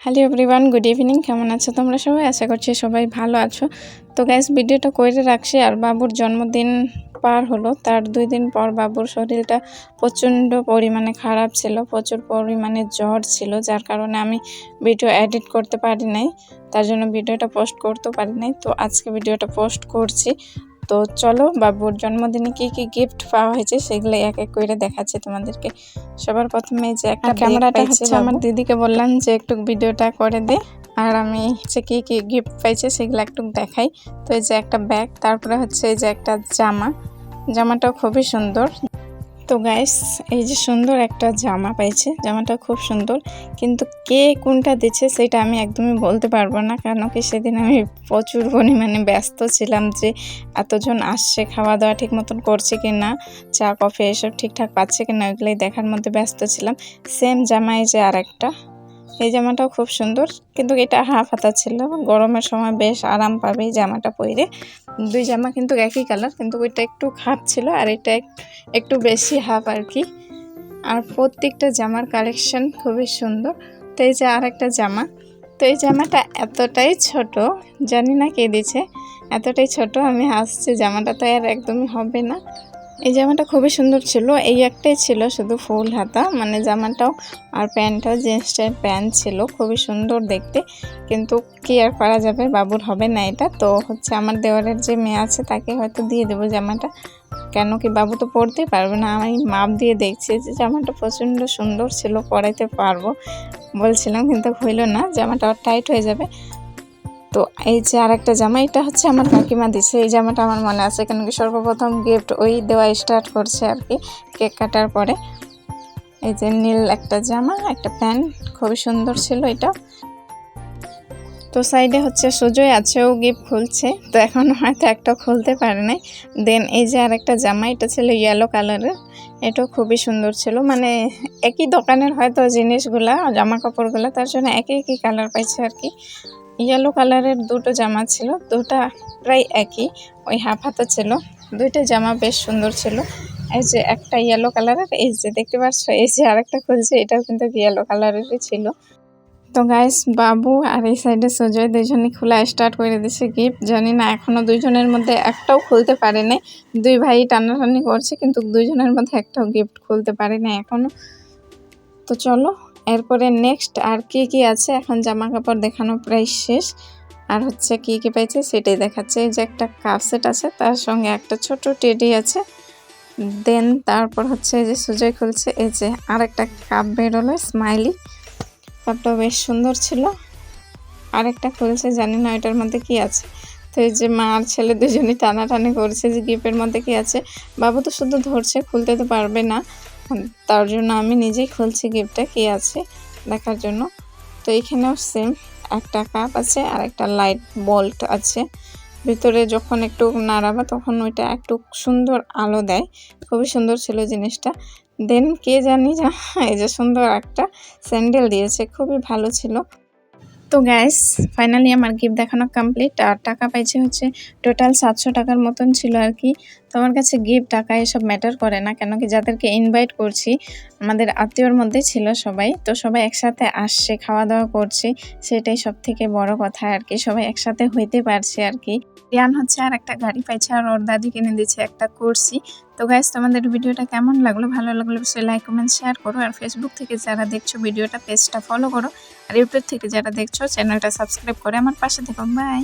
Hello everyone, good evening. কেমন আছো তোমরা সবাই? আশা করছি সবাই ভালো আছো। তো গাইস, ভিডিওটা করে রাখছি। আর বাবুর জন্মদিন পার হলো, তার 2 দিন পর বাবুর শরীরটা প্রচণ্ড পরিমাণে খারাপ ছিল, প্রচুর পরিমাণে জ্বর ছিল, যার কারণে আমি ভিডিও এডিট করতে পারি নাই, তার জন্য ভিডিওটা পোস্ট করতেও পারি নাই। তো আজকে ভিডিওটা পোস্ট করছি। তো চলো, বাবুর জন্মদিনে কি কি গিফট পাওয়া হয়েছে সেগুলো এক এক করে দেখাচ্ছি তোমাদেরকে। সবার প্রথমে যে একটা ক্যামেরাটা হচ্ছে আমার দিদিকে বললাম যে একটু ভিডিওটা করে দে, আর আমি হচ্ছে কি কি গিফট পাইছে সেগুলো একটু দেখাই। তো এই যে একটা ব্যাগ, তারপরে হচ্ছে এই যে একটা জামাটাও খুবই সুন্দর। তো গাইস, এই যে সুন্দর একটা জামা পাইছে, জামাটা খুব সুন্দর, কিন্তু কে কোনটা দিচ্ছে সেটা আমি একদমই বলতে পারবো না, কারণ কি সেদিন আমি প্রচুর পরিমাণে ব্যস্ত ছিলাম যে এতজন আসছে, খাওয়া দাওয়া ঠিক মতন করছে কি না, চা কফি এসব ঠিকঠাক পাচ্ছে কি না, ওইগুলোই দেখার মধ্যে ব্যস্ত ছিলাম। সেম জামাই যে আর একটা, এই জামাটাও খুব সুন্দর, কিন্তু এটা হাফ হাতা ছিল, গরমের সময় বেশ আরাম পাবে এই জামাটা পরে। 2 জামা কিন্তু একই কালার, কিন্তু ওইটা একটু হাফ ছিল আর এটা একটু বেশি হাফ আর কি। আর প্রত্যেকটা জামার কালেকশন খুবই সুন্দর। তো এই যে আর একটা জামা, তো এই জামাটা এতটাই ছোট, জানি না কে দিছে, এতটাই ছোট আমি হাসছি, জামাটা তো আর একদমই হবে না। এই জামাটা খুবই সুন্দর ছিল, এই একটাই ছিল শুধু ফুল হাতা, মানে জামাটাও আর প্যান্টটাও জিন্সের প্যান্ট ছিল, খুবই সুন্দর দেখতে, কিন্তু কি আর করা যাবে, বাবুর হবে না এটা। তো হচ্ছে আমার দেওয়ারের যে মেয়ে আছে তাকে হয়তো দিয়ে দেবো জামাটা, কেন কি বাবু তো পরতেই পারবে না। আমি মাপ দিয়ে দেখছি যে জামাটা প্রচণ্ড সুন্দর ছিল, পরাইতে পারবো বলছিলাম, কিন্তু হইল না, জামাটা টাইট হয়ে যাবে। তো এই যে আর একটা জামা, এটা হচ্ছে আমার কাকিমা দিছে, এই জামাটা আমার মনে আছে, কেন কি সর্বপ্রথম গিফট ওই দেওয়া স্টার্ট করছে আর কি, কেক কাটার পরে। এই যে নীল একটা জামা, একটা প্যান্ট, খুবই সুন্দর ছিল এটা। তো সাইডে হচ্ছে সুজয় আছে, ও গিফট খুলছে, তো এখন হয়তো একটা খুলতে পারে নাই। দেন এই যে আর একটা জামা, এটা ছিল ইয়েলো কালারের, এটাও খুবই সুন্দর ছিল, মানে একই দোকানের হয়তো জিনিসগুলা, জামা কাপড়গুলা, তার জন্য একই কালার পাইছে আর কি। ইয়েলো কালারের 2টো জামা ছিল, দুটা প্রায় একই, ওই হাফ হাতা ছিল। 2টা জামা বেশ সুন্দর ছিল। এই যে একটা ইয়েলো কালারের, এই যে দেখতে পাচ্ছ, এই যে আরেকটা খুলছে, এটাও কিন্তু ইয়েলো কালারেরই ছিল। তো গাইস, বাবু আর এই সাইডে সুজয় দুজনই খোলা স্টার্ট করে দিছে গিফট, জানি না এখনো দুইজনের মধ্যে একটাও খুলতে পারে নাই। 2 ভাই টানাটানি করছে, কিন্তু দুইজনের মধ্যে একটাও গিফট খুলতে পারে না এখনো। তো চলো, এরপরে নেক্সট আর কি কি আছে, এখন জামা কাপড় দেখানো প্রায় শেষ, আর হচ্ছে কি কি পাইছে সেটাই দেখাচ্ছে। এই যে একটা কাপ সেট আছে, তার সঙ্গে একটা ছোট টেডি আছে। দেন তারপর হচ্ছে এই যে সুজয় খুলছে, এই যে আর একটা কাপ বেরোলো স্মাইলি, কাপটা বেশ সুন্দর ছিল। আরেকটা খুলছে, জানি না এটার মধ্যে কি আছে। তো এই যে মা আর ছেলে দুজনই টানাটানি করছে যে গিফটের মধ্যে কি আছে। বাবু তো শুধু ধরছে, খুলতে তো পারবে না, তার জন্য আমি নিজেই খুলছি গিফটটা কি আছে দেখার জন্য। তো এখানেও সেম একটা কাপ আছে আর একটা লাইট বল্ট আছে, ভিতরে যখন একটু নাড়াবা তখন ওইটা একটু সুন্দর আলো দেয়, খুবই সুন্দর ছিল জিনিসটা। দেন কে জানি এই যে সুন্দর একটা স্যান্ডেল দিয়েছে, খুবই ভালো ছিল। তো গ্যাস, ফাইনালি আমার গিফট দেখানো কমপ্লিট, আর টাকা পাইছে হচ্ছে টোটাল 700 টাকার মতন ছিল আর কি। তো আমার কাছে গিফট টাকা এসব ম্যাটার করে না, কেন কি যাদেরকে ইনভাইট করছি আমাদের আত্মীয়র মধ্যে ছিল সবাই, তো সবাই একসাথে আসছে, খাওয়া দাওয়া করছি, সেটাই সব থেকে বড় কথা আর কি, সবাই একসাথে হইতে পারছে আর কি। রিয়ান হচ্ছে আর একটা গাড়ি পাইছে, আর ওর দাদি কিনে দিচ্ছে একটা কুরসি। তো গাইস, তোমাদের ভিডিওটা কেমন লাগলো? ভালো লাগলে অবশ্যই লাইক কমেন্ট শেয়ার করো, আর ফেসবুক থেকে যারা দেখছো ভিডিওটা পেজটা ফলো করো, আর ইউটিউব থেকে যারা দেখছো চ্যানেলটা সাবস্ক্রাইব করে আমার পাশে থেকো। বাই।